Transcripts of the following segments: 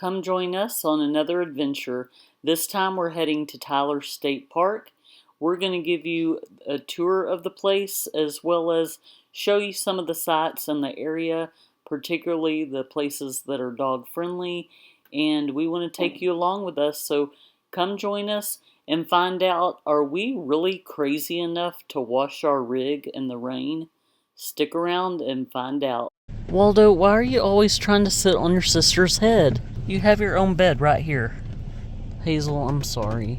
come join us on another adventure. This time we're heading to Tyler State Park. We're going to give you a tour of the place as well as show you some of the sights in the area, particularly the places that are dog friendly, and we want to take you along with us, so come join us and find out, are we really crazy enough to wash our rig in the rain? Stick around and find out. Waldo, why are you always trying to sit on your sister's head? You have your own bed right here. Hazel, I'm sorry.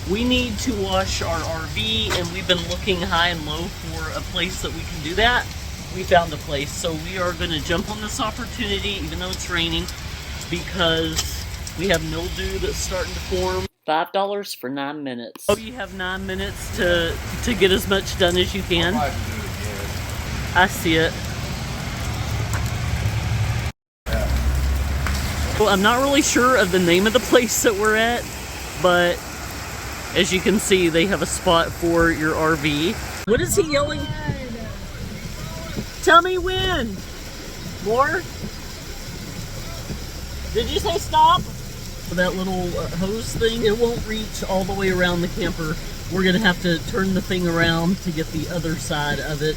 We need to wash our RV, and we've been looking high and low for a place that we can do that. We found a place, so we are going to jump on this opportunity, even though it's raining, because we have mildew that's starting to form. $5 for 9 minutes. Oh, you have 9 minutes to get as much done as you can? I see it. Well, I'm not really sure of the name of the place that we're at, but as you can see, they have a spot for your RV. What is he yelling? Tell me when. More? Did you say stop? That little hose thing, it won't reach all the way around the camper. We're gonna have to turn the thing around to get the other side of it.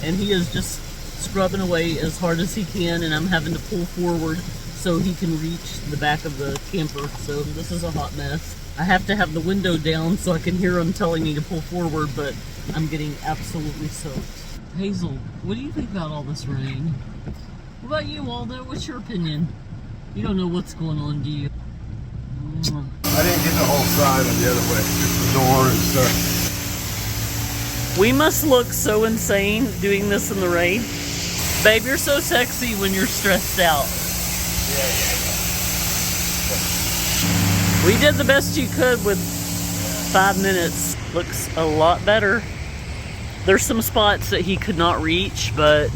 And he is just scrubbing away as hard as he can, and I'm having to pull forward so he can reach the back of the camper. So this is a hot mess. I have to have the window down so I can hear him telling me to pull forward, but I'm getting absolutely soaked. Hazel, what do you think about all this rain? What about you, Waldo? What's your opinion? You don't know what's going on, do you? I didn't get the whole side on the other way, just the door and stuff. We must look so insane doing this in the rain. Babe, you're so sexy when you're stressed out. We did the best you could with 5 minutes. Looks a lot better. There's some spots that he could not reach, but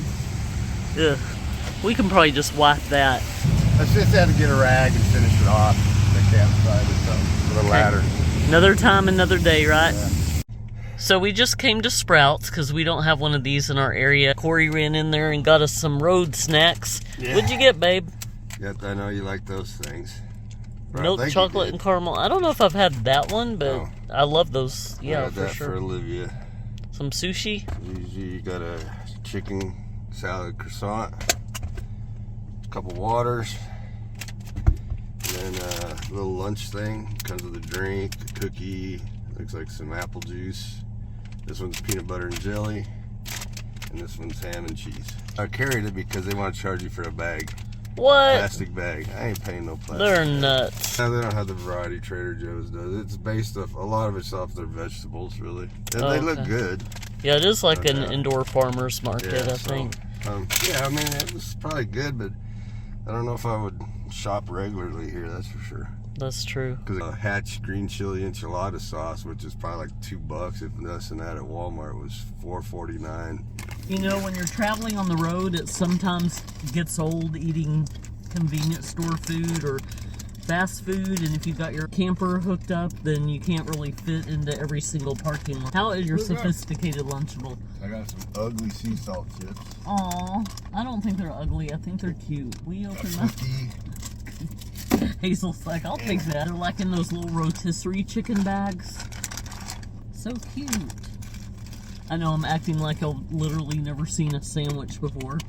we can probably just wipe that. I just had to get a rag and finish it off. Campsite or something for the ladder. Another time, another day, right? Yeah. So we just came to Sprouts because we don't have one of these in our area. Corey ran in there and got us some road snacks. Yeah. What'd you get, babe? Yep, I know you like those things. Milk chocolate and caramel. I don't know if I've had that one, but I love those. Yeah, for that sure. For Olivia. Some sushi. You got a chicken salad croissant, a couple waters. And a little lunch thing, comes with a drink, a cookie, looks like some apple juice. This one's peanut butter and jelly, and this one's ham and cheese. I carried it because they want to charge you for a bag. What? Plastic bag. I ain't paying no plastic. They're nuts. No, they don't have the variety Trader Joe's does. It's based off, a lot of it's off their vegetables, really. And they look good. Yeah, it is like an indoor farmer's market, I think. Yeah, I mean, it was probably good, but I don't know if I would shop regularly here, that's for sure. That's true. Because Hatch green chili enchilada sauce, which is probably like $2, if less than that at Walmart, was $4.49. You know, when you're traveling on the road, it sometimes gets old eating convenience store food or fast food, and if you've got your camper hooked up, then you can't really fit into every single parking lot. How is your sophisticated Lunchable? I got some ugly sea salt chips. Aw, I don't think they're ugly. I think they're cute. We open them. Hazel's like, I'll take that. They're like in those little rotisserie chicken bags. So cute. I know I'm acting like I've literally never seen a sandwich before.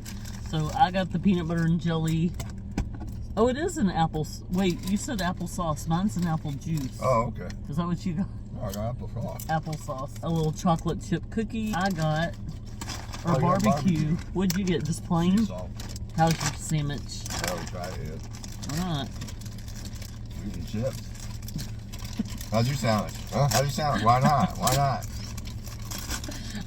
So I got the peanut butter and jelly. Oh, it is an apple. Wait, you said applesauce. Mine's an apple juice. Oh, okay. Is that what you got? I got applesauce. Applesauce. A little chocolate chip cookie. I got a barbecue. What'd you get? Just plain? Sea salt. How's your sandwich? Oh, try it. Alright. Eating chips. How's your sandwich? Huh? How's your sandwich? Why not? Why not?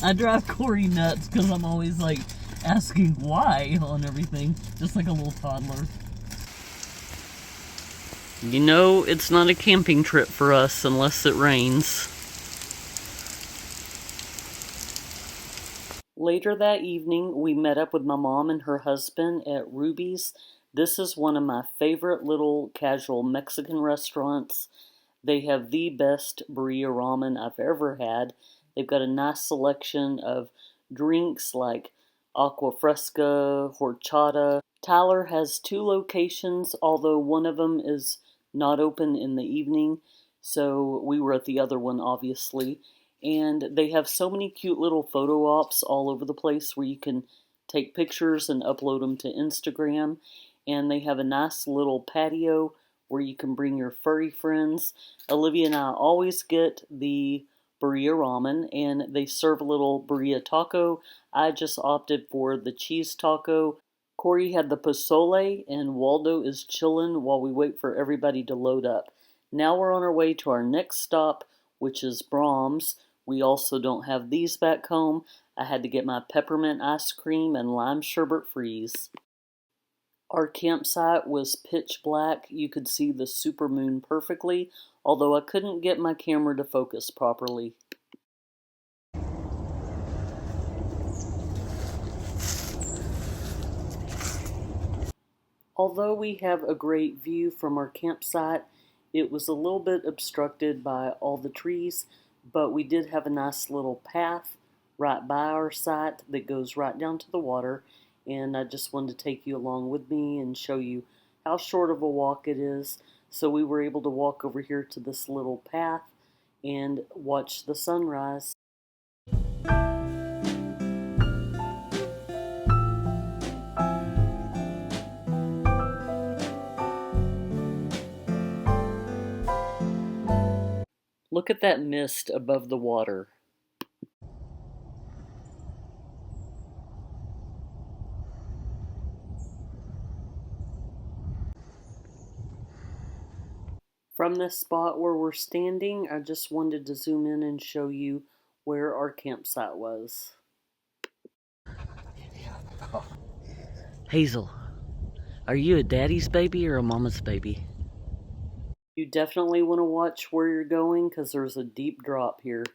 I drive Corey nuts because I'm always like asking why on everything. Just like a little toddler. You know, it's not a camping trip for us unless it rains. Later that evening, we met up with my mom and her husband at Ruby's. This is one of my favorite little casual Mexican restaurants. They have the best burrito ramen I've ever had. They've got a nice selection of drinks like Aqua Fresca, Horchata. Tyler has 2 locations, although one of them is not open in the evening, so we were at the other one, obviously. And they have so many cute little photo ops all over the place where you can take pictures and upload them to Instagram. And they have a nice little patio where you can bring your furry friends. Olivia and I always get the burrito ramen, and they serve a little burrito taco. I just opted for the cheese taco. Corey had the pozole, and Waldo is chilling while we wait for everybody to load up. Now we're on our way to our next stop, which is Brahms. We also don't have these back home. I had to get my peppermint ice cream and lime sherbet freeze. Our campsite was pitch black. You could see the supermoon perfectly, although I couldn't get my camera to focus properly. Although we have a great view from our campsite, it was a little bit obstructed by all the trees, but we did have a nice little path right by our site that goes right down to the water, and I just wanted to take you along with me and show you how short of a walk it is. So we were able to walk over here to this little path and watch the sunrise. Look at that mist above the water. From this spot where we're standing, I just wanted to zoom in and show you where our campsite was. Hazel, are you a daddy's baby or a mama's baby? You definitely want to watch where you're going because there's a deep drop here.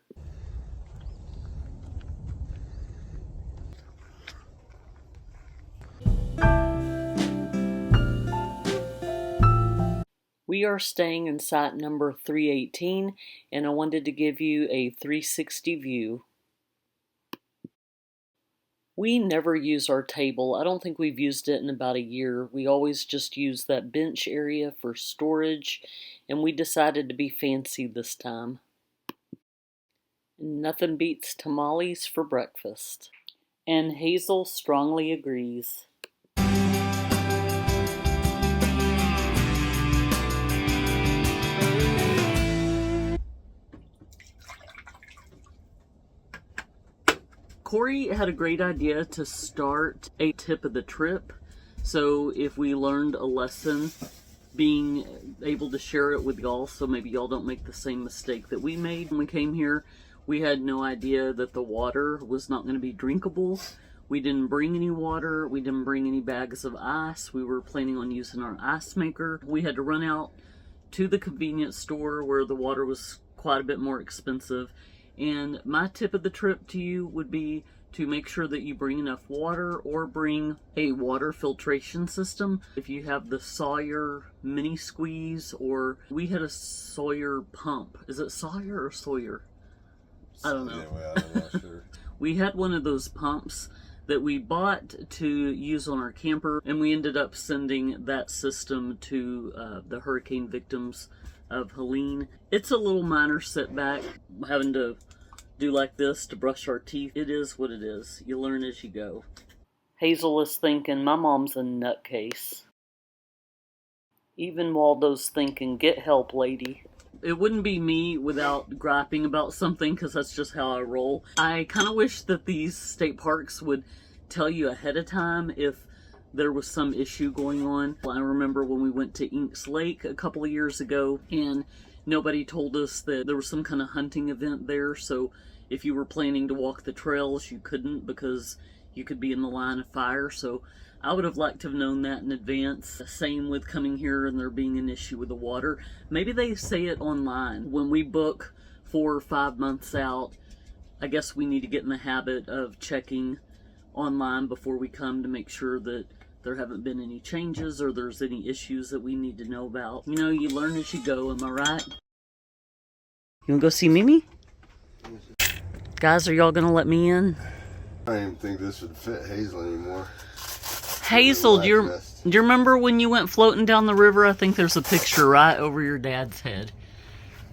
We are staying in site number 318, and I wanted to give you a 360 view. We never use our table. I don't think we've used it in about a year. We always just use that bench area for storage, and we decided to be fancy this time. Nothing beats tamales for breakfast. And Hazel strongly agrees. Corey had a great idea to start a tip of the trip. So if we learned a lesson, being able to share it with y'all so maybe y'all don't make the same mistake that we made when we came here. We had no idea that the water was not going to be drinkable. We didn't bring any water. We didn't bring any bags of ice. We were planning on using our ice maker. We had to run out to the convenience store where the water was quite a bit more expensive. And my tip of the trip to you would be to make sure that you bring enough water or bring a water filtration system. If you have the Sawyer mini squeeze, or we had a Sawyer pump. Is it Sawyer or Sawyer? I don't know. Anyway, I'm not sure. We had one of those pumps that we bought to use on our camper, and we ended up sending that system to the hurricane victims of Helene. It's a little minor setback having to do like this to brush our teeth. It is what it is. You learn as you go. Hazel is thinking my mom's a nutcase. Even Waldo's thinking, get help, lady. It wouldn't be me without griping about something, because that's just how I roll. I kind of wish that these state parks would tell you ahead of time if there was some issue going on. I remember when we went to Inks Lake a couple of years ago, and nobody told us that there was some kind of hunting event there, so if you were planning to walk the trails, you couldn't because you could be in the line of fire. So I would have liked to have known that in advance. Same with coming here and there being an issue with the water. Maybe they say it online. When we book 4 or 5 months out, I guess we need to get in the habit of checking online before we come to make sure that there haven't been any changes or there's any issues that we need to know about. You know, you learn as you go, am I right? You wanna go see Mimi? Guys, are y'all gonna let me in? I don't even think this would fit Hazel anymore. Hazel, do you remember when you went floating down the river? I think there's a picture right over your dad's head.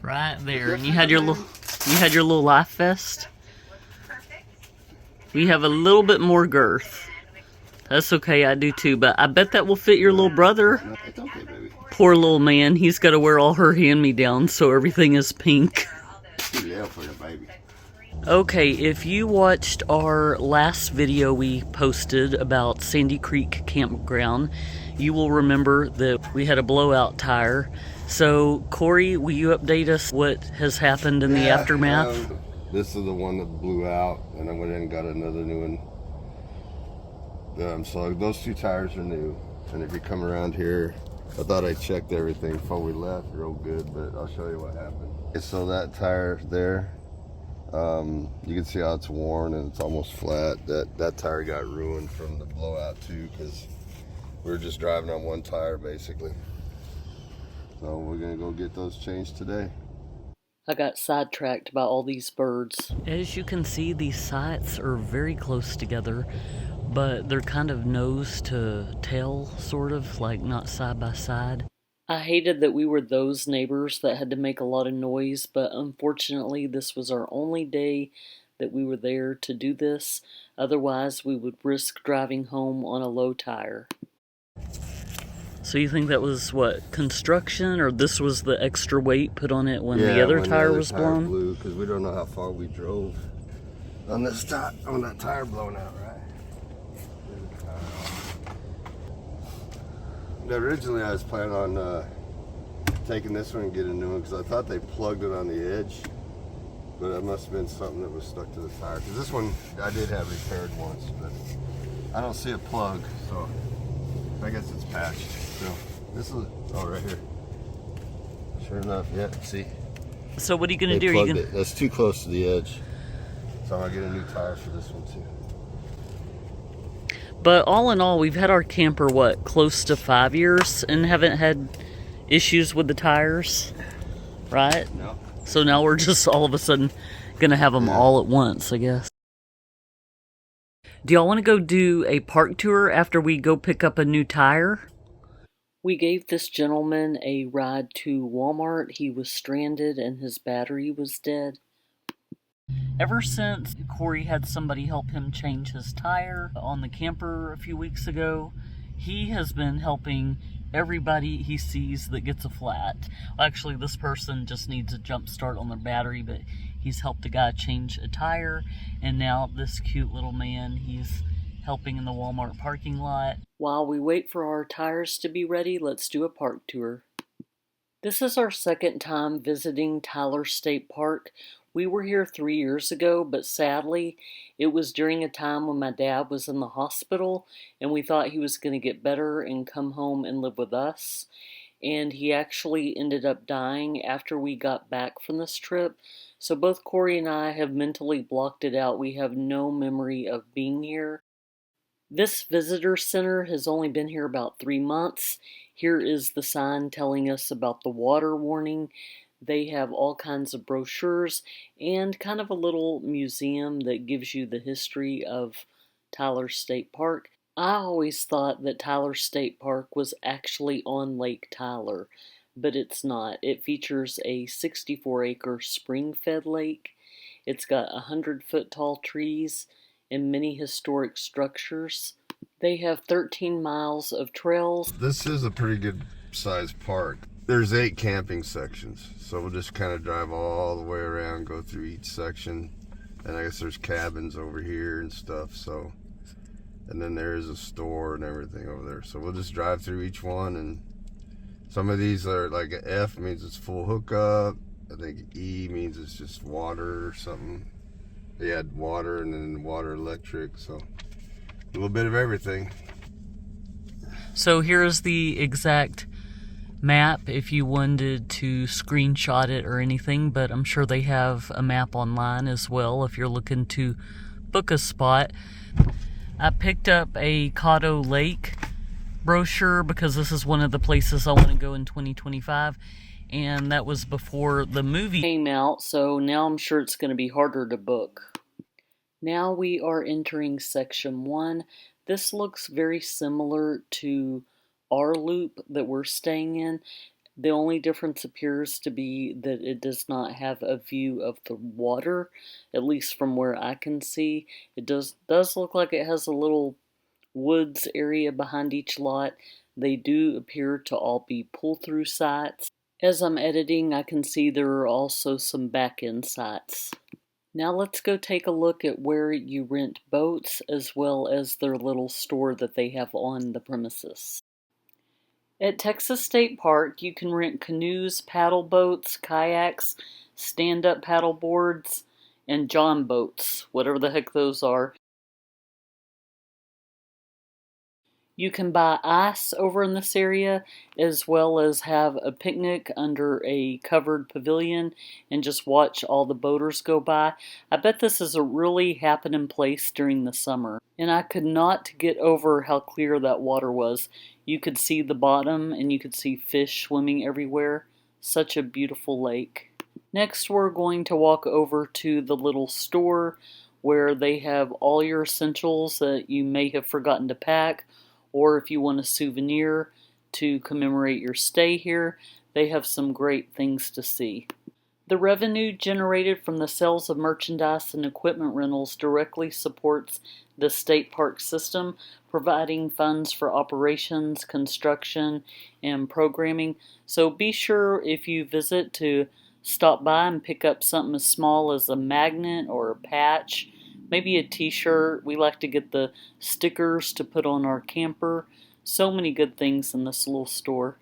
Right there. And you had your little life vest. We have a little bit more girth. That's okay, I do too, but I bet that will fit your little brother. It's okay, baby. Poor little man, he's got to wear all her hand-me-downs, so everything is pink. Too little for the baby. Okay, if you watched our last video we posted about Sandy Creek Campground, you will remember that we had a blowout tire. So, Corey, will you update us what has happened in the aftermath? This is the one that blew out, and I went in and got another new one. So those two tires are new, and if you come around here, I thought I checked everything before we left real good, but I'll show you what happened. Okay, so that tire there, you can see how it's worn and it's almost flat. That tire got ruined from the blowout too, because we were just driving on one tire basically. So we're gonna go get those changed today. I got sidetracked by all these birds. As you can see, these sites are very close together, but they're kind of nose to tail, sort of, like not side by side. I hated that we were those neighbors that had to make a lot of noise, but unfortunately this was our only day that we were there to do this. Otherwise, we would risk driving home on a low tire. So you think that was, what, construction, or this was the extra weight put on it when the other tire was blown? Because we don't know how far we drove on this on that tire blown out, right? Originally, I was planning on taking this one and getting a new one because I thought they plugged it on the edge, but it must have been something that was stuck to the tire. Because this one I did have repaired once, but I don't see a plug, so I guess it's patched. So this is right here. Sure enough, yeah. See. So what are you gonna do? Are you gonna... That's too close to the edge, so I'm gonna get a new tire for this one too. But all in all, we've had our camper, what, close to 5 years and haven't had issues with the tires, right? No. So now we're just all of a sudden gonna have them all at once, I guess. Do y'all want to go do a park tour after we go pick up a new tire? We gave this gentleman a ride to Walmart. He was stranded and his battery was dead. Ever since Corey had somebody help him change his tire on the camper a few weeks ago, he has been helping everybody he sees that gets a flat. Well, actually, this person just needs a jump start on their battery, but he's helped a guy change a tire, and now this cute little man, he's helping in the Walmart parking lot. While we wait for our tires to be ready, let's do a park tour. This is our second time visiting Tyler State Park. We were here 3 years ago, but sadly, it was during a time when my dad was in the hospital, and we thought he was going to get better and come home and live with us. And he actually ended up dying after we got back from this trip. So both Corey and I have mentally blocked it out. We have no memory of being here. This visitor center has only been here about 3 months. Here is the sign telling us about the water warning. They have all kinds of brochures and kind of a little museum that gives you the history of Tyler State Park. I always thought that Tyler State Park was actually on Lake Tyler, but it's not. It features a 64-acre spring-fed lake. It's got 100-foot tall trees and many historic structures. They have 13 miles of trails. This is a pretty good sized park. There's 8 camping sections, so we'll just kind of drive all the way around, go through each section, and I guess there's cabins over here and stuff, so, and then there is a store and everything over there, so we'll just drive through each one. And some of these are like an F means it's full hookup, I think E means it's just water or something. They had water and then water electric, so a little bit of everything. So here's the exact map if you wanted to screenshot it or anything, but I'm sure they have a map online as well if you're looking to book a spot. I picked up a Caddo Lake brochure because this is one of the places I want to go in 2025, and that was before the movie came out, so now I'm sure it's going to be harder to book. Now we are entering section 1. This looks very similar to our loop that we're staying in. The only difference appears to be that it does not have a view of the water, at least from where I can see. It does look like it has a little woods area behind each lot. They do appear to all be pull-through sites. As I'm editing, I can see there are also some back-end sites. Now let's go take a look at where you rent boats as well as their little store that they have on the premises. At Texas State Park, you can rent canoes, paddle boats, kayaks, stand-up paddle boards, and john boats, whatever the heck those are. You can buy ice over in this area, as well as have a picnic under a covered pavilion and just watch all the boaters go by. I bet this is a really happening place during the summer. And I could not get over how clear that water was. You could see the bottom and you could see fish swimming everywhere. Such a beautiful lake. Next, we're going to walk over to the little store where they have all your essentials that you may have forgotten to pack, or if you want a souvenir to commemorate your stay here, they have some great things to see. The revenue generated from the sales of merchandise and equipment rentals directly supports the state park system, providing funds for operations, construction, and programming. So be sure if you visit to stop by and pick up something as small as a magnet or a patch, maybe a t-shirt. We like to get the stickers to put on our camper. So many good things in this little store.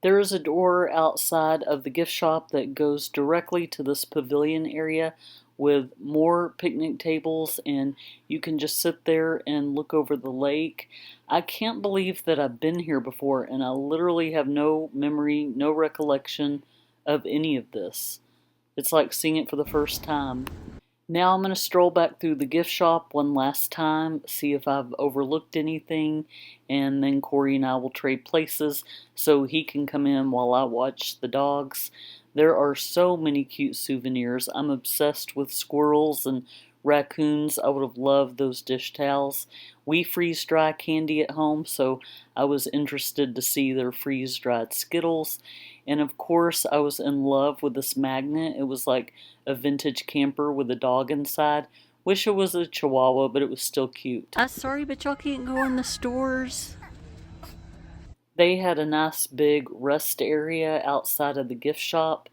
There is a door outside of the gift shop that goes directly to this pavilion area with more picnic tables, and you can just sit there and look over the lake. I can't believe that I've been here before, and I literally have no memory, no recollection of any of this. It's like seeing it for the first time. Now I'm going to stroll back through the gift shop one last time, see if I've overlooked anything, and then Corey and I will trade places so he can come in while I watch the dogs. There are so many cute souvenirs. I'm obsessed with squirrels and raccoons. I would have loved those dish towels. We freeze dry candy at home, so I was interested to see their freeze dried Skittles. And of course, I was in love with this magnet. It was like a vintage camper with a dog inside. Wish it was a Chihuahua, but it was still cute. I'm sorry, but y'all can't go in the stores. They had a nice big rest area outside of the gift shop.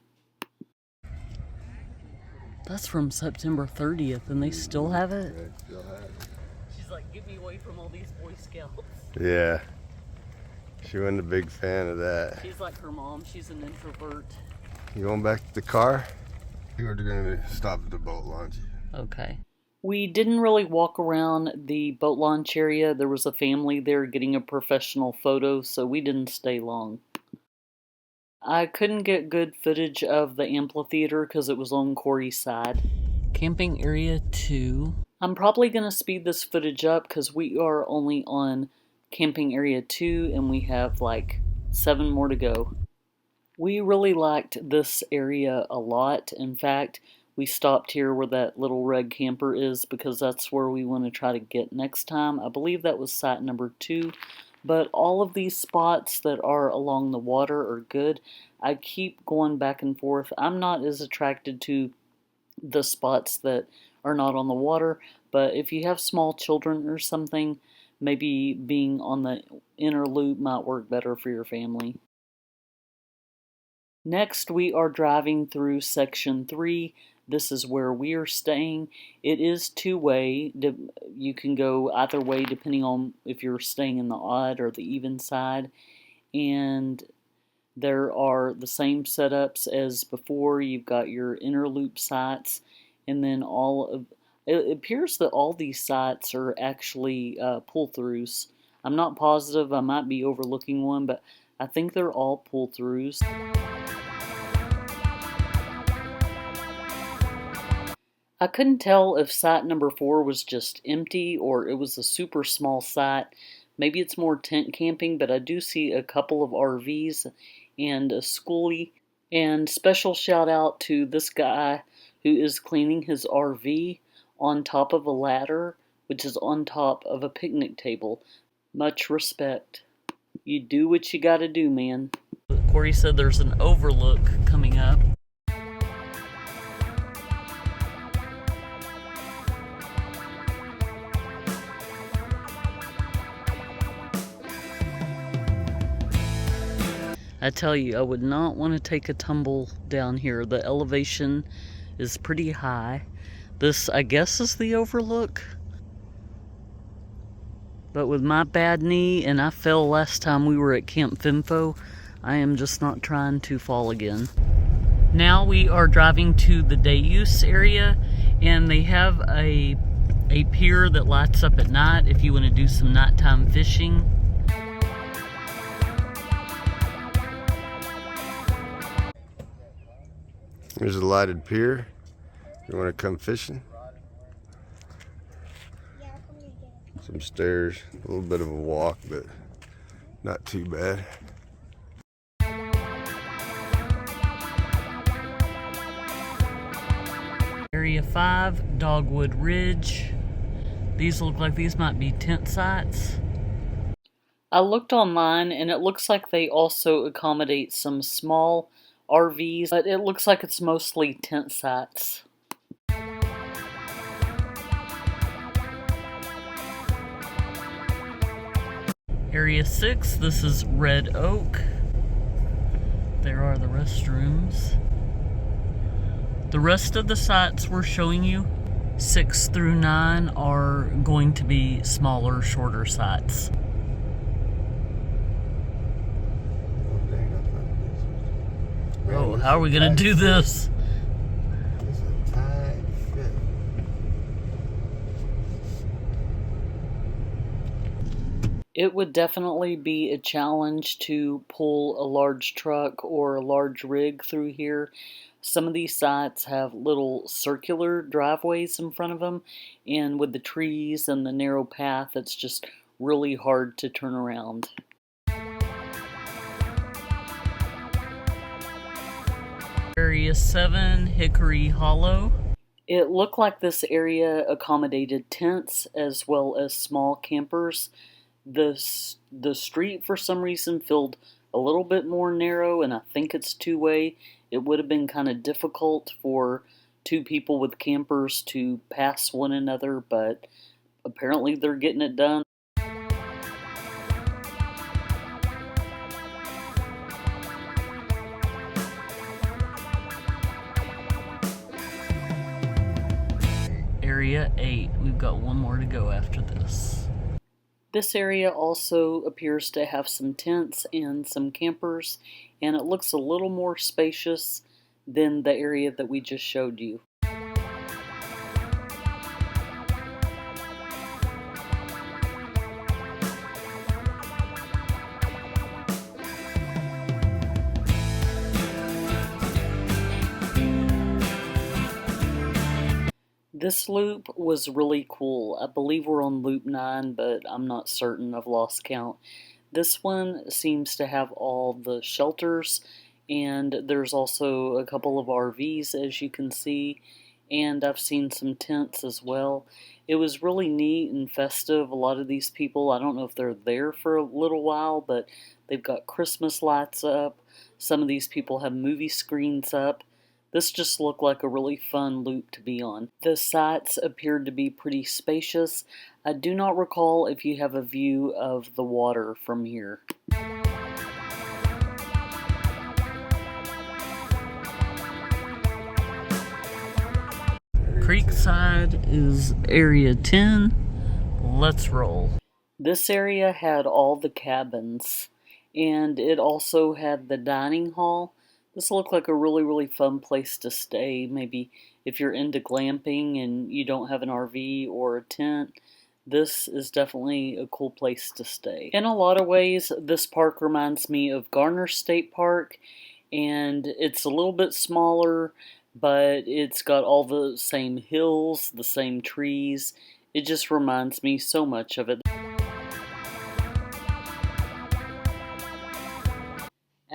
That's from September 30th, and they still have it? They still have it. She's like, get me away from all these Boy Scouts. Yeah. She wasn't a big fan of that. She's like her mom. She's an introvert. You going back to the car? We were going to stop at the boat launch. Okay. We didn't really walk around the boat launch area. There was a family there getting a professional photo, so we didn't stay long. I couldn't get good footage of the amphitheater because it was on Corey's side. Camping area 2. I'm probably going to speed this footage up because we are only on camping area 2 and we have like 7 more to go. We really liked this area a lot. In fact, we stopped here where that little red camper is because that's where we want to try to get next time. I believe that was site number 2. But all of these spots that are along the water are good. I keep going back and forth. I'm not as attracted to the spots that are not on the water, but if you have small children or something, maybe being on the inner loop might work better for your family. Next, we are driving through section 3. This is where we are staying. It is two-way. You can go either way depending on if you're staying in the odd or the even side. And there are the same setups as before. You've got your inner loop sites, and then it appears that all these sites are actually pull-throughs. I'm not positive. I might be overlooking one, but I think they're all pull-throughs. I couldn't tell if site number 4 was just empty or it was a super small site, Maybe it's more tent camping, but I do see a couple of RVs and a schoolie. And special shout out to this guy who is cleaning his RV on top of a ladder, which is on top of a picnic table. Much respect. You do what you gotta do, man. Corey said there's an overlook coming up. I tell you, I would not want to take a tumble down here. The elevation is pretty high. This, I guess, is the overlook. But with my bad knee, and I fell last time we were at Camp Finfo, I am just not trying to fall again. Now we are driving to the day use area, and they have a pier that lights up at night if you want to do some nighttime fishing. There's a lighted pier. You want to come fishing? Some stairs, a little bit of a walk, but not too bad. Area 5, Dogwood Ridge. These look like these might be tent sites. I looked online and it looks like they also accommodate some small RVs, but it looks like it's mostly tent sites. Area 6, this is Red Oak. There are the restrooms. The rest of the sites we're showing you, 6 through 9, are going to be smaller, shorter sites. Oh, how are we gonna do this? It would definitely be a challenge to pull a large truck or a large rig through here. Some of these sites have little circular driveways in front of them, and with the trees and the narrow path, it's just really hard to turn around. Area 7, Hickory Hollow. It looked like this area accommodated tents as well as small campers. The street for some reason felt a little bit more narrow, and I think it's two-way. It would have been kind of difficult for two people with campers to pass one another, but apparently they're getting it done. Area 8, we've got one more to go after this. This area also appears to have some tents and some campers, and it looks a little more spacious than the area that we just showed you. This loop was really cool. I believe we're on loop 9, but I'm not certain. I've lost count. This one seems to have all the shelters, and there's also a couple of RVs, as you can see, and I've seen some tents as well. It was really neat and festive. A lot of these people, I don't know if they're there for a little while, but they've got Christmas lights up. Some of these people have movie screens up. This just looked like a really fun loop to be on. The sites appeared to be pretty spacious. I do not recall if you have a view of the water from here. Creekside is area 10. Let's roll. This area had all the cabins, and it also had the dining hall. This looked like a really fun place to stay. Maybe if you're into glamping and you don't have an RV or a tent, this is definitely a cool place to stay. In a lot of ways, this park reminds me of Garner State Park, and it's a little bit smaller, but it's got all the same hills, the same trees. It just reminds me so much of it.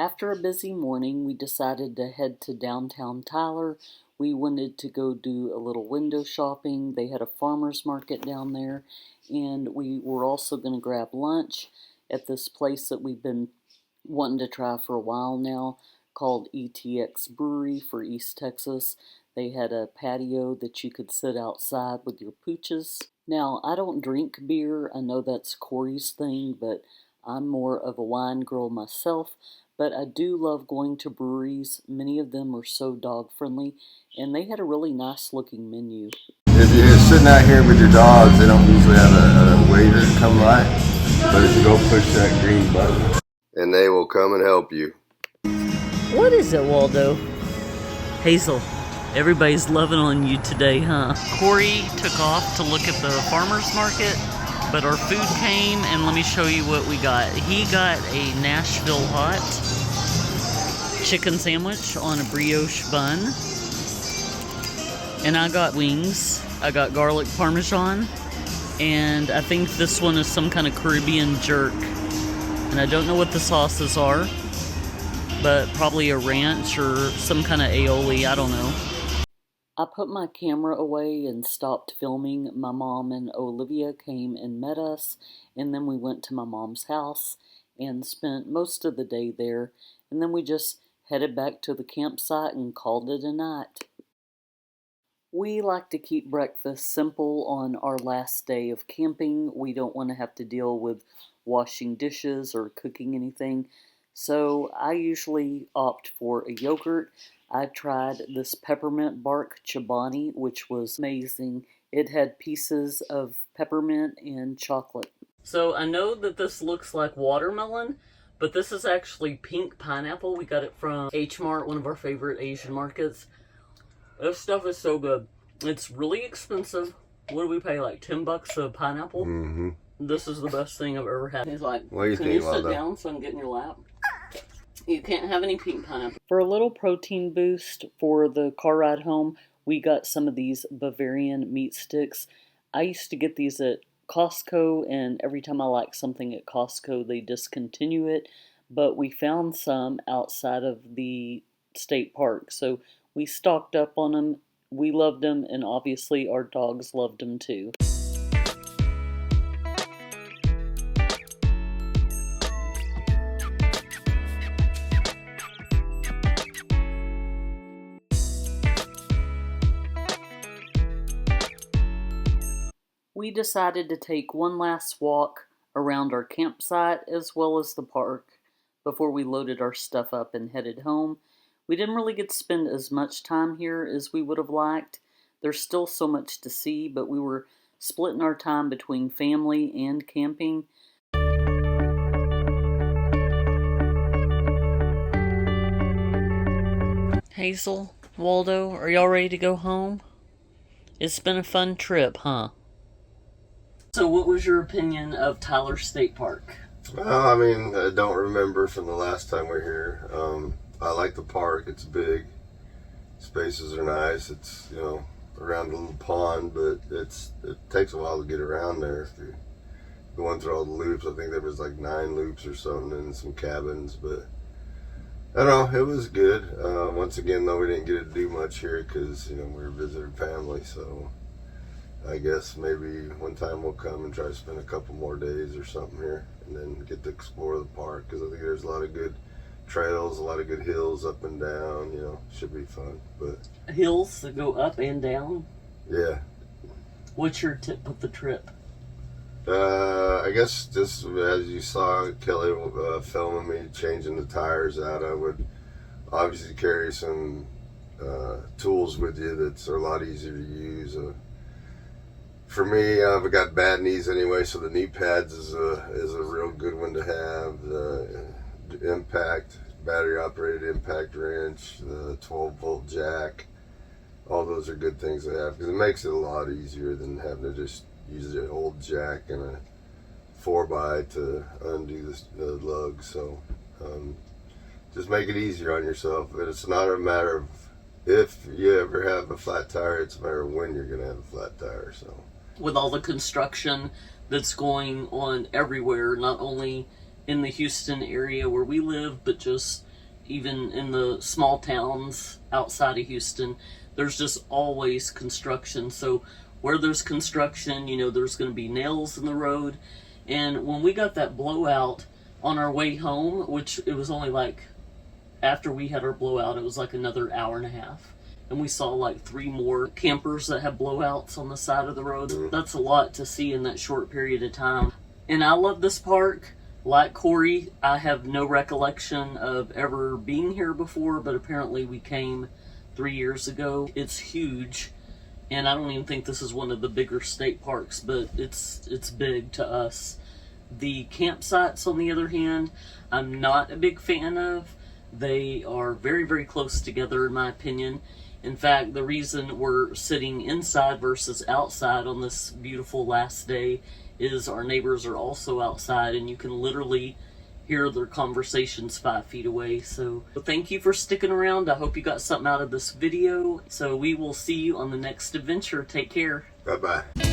After a busy morning, we decided to head to downtown Tyler. We wanted to go do a little window shopping. They had a farmer's market down there, and we were also going to grab lunch at this place that we've been wanting to try for a while now, called ETX Brewery for East Texas. They had a patio that you could sit outside with your pooches. Now, I don't drink beer. I know that's Corey's thing, but I'm more of a wine girl myself. But I do love going to breweries. Many of them are so dog friendly, and they had a really nice looking menu. If you're sitting out here with your dogs, they don't usually have a waiter come by. But if you go push that green button, and they will come and help you. What is it, Waldo? Hazel, everybody's loving on you today, huh? Corey took off to look at the farmer's market, but our food came, and let me show you what we got. He got a Nashville hot chicken sandwich on a brioche bun, and I got wings. I got garlic parmesan, and I think this one is some kind of Caribbean jerk, and I don't know what the sauces are, but probably a ranch or some kind of aioli, I don't know. I put my camera away and stopped filming. My mom and Olivia came and met us, and then we went to my mom's house and spent most of the day there, and then we just headed back to the campsite and called it a night. We like to keep breakfast simple on our last day of camping. We don't want to have to deal with washing dishes or cooking anything, so I usually opt for a yogurt. I tried this peppermint bark Chobani, which was amazing. It had pieces of peppermint and chocolate. So I know that this looks like watermelon, but this is actually pink pineapple. We got it from H Mart, one of our favorite Asian markets. This stuff is so good. It's really expensive. What do we pay, like $10 a pineapple? Mm-hmm. This is the best thing I've ever had. He's like, what do you can think, you sit down so I can get in your lap? You can't have any pink pineapple. For a little protein boost for the car ride home, we got some of these Bavarian meat sticks. I used to get these at Costco, and every time I like something at Costco, they discontinue it. But we found some outside of the state park, so we stocked up on them. We loved them, and obviously our dogs loved them too. We decided to take one last walk around our campsite as well as the park before we loaded our stuff up and headed home. We didn't really get to spend as much time here as we would have liked. There's still so much to see, but we were splitting our time between family and camping. Hazel, Waldo, are y'all ready to go home? It's been a fun trip, huh? So what was your opinion of Tyler State Park? Well, I mean, I don't remember from the last time we were here. I like the park. It's big. Spaces are nice. It's, you know, around a little pond, but it takes a while to get around there. If you're going through all the loops, I think there was like 9 loops or something and some cabins, but I don't know, it was good. Once again, though, we didn't get to do much here because, you know, we were visiting family, so I guess maybe one time we'll come and try to spend a couple more days or something here and then get to explore the park, because I think there's a lot of good trails, a lot of good hills up and down, you know, should be fun. But hills that go up and down? Yeah. What's your tip of the trip? I guess just as you saw Kelly filming me changing the tires out, I would obviously carry some tools with you that's a lot easier to use. For me, I've got bad knees anyway, so the knee pads is a real good one to have. The impact, battery operated impact wrench, the 12-volt jack, all those are good things to have because it makes it a lot easier than having to just use an old jack and a 4x to undo the lug. So just make it easier on yourself. But it's not a matter of if you ever have a flat tire, it's a matter of when you're going to have a flat tire. So with all the construction that's going on everywhere, not only in the Houston area where we live, but just even in the small towns outside of Houston, there's just always construction. So where there's construction, you know, there's going to be nails in the road. And when we got that blowout on our way home, which it was only like, after we had our blowout, it was like another hour and a half. And we saw like 3 more campers that had blowouts on the side of the road. That's a lot to see in that short period of time. And I love this park. Like Corey, I have no recollection of ever being here before, but apparently we came 3 years ago. It's huge, and I don't even think this is one of the bigger state parks, but it's big to us. The campsites, on the other hand, I'm not a big fan of. They are very, very close together, in my opinion. In fact, the reason we're sitting inside versus outside on this beautiful last day is our neighbors are also outside, and you can literally hear their conversations 5 feet away. So thank you for sticking around. I hope you got something out of this video. So we will see you on the next adventure. Take care. Bye-bye.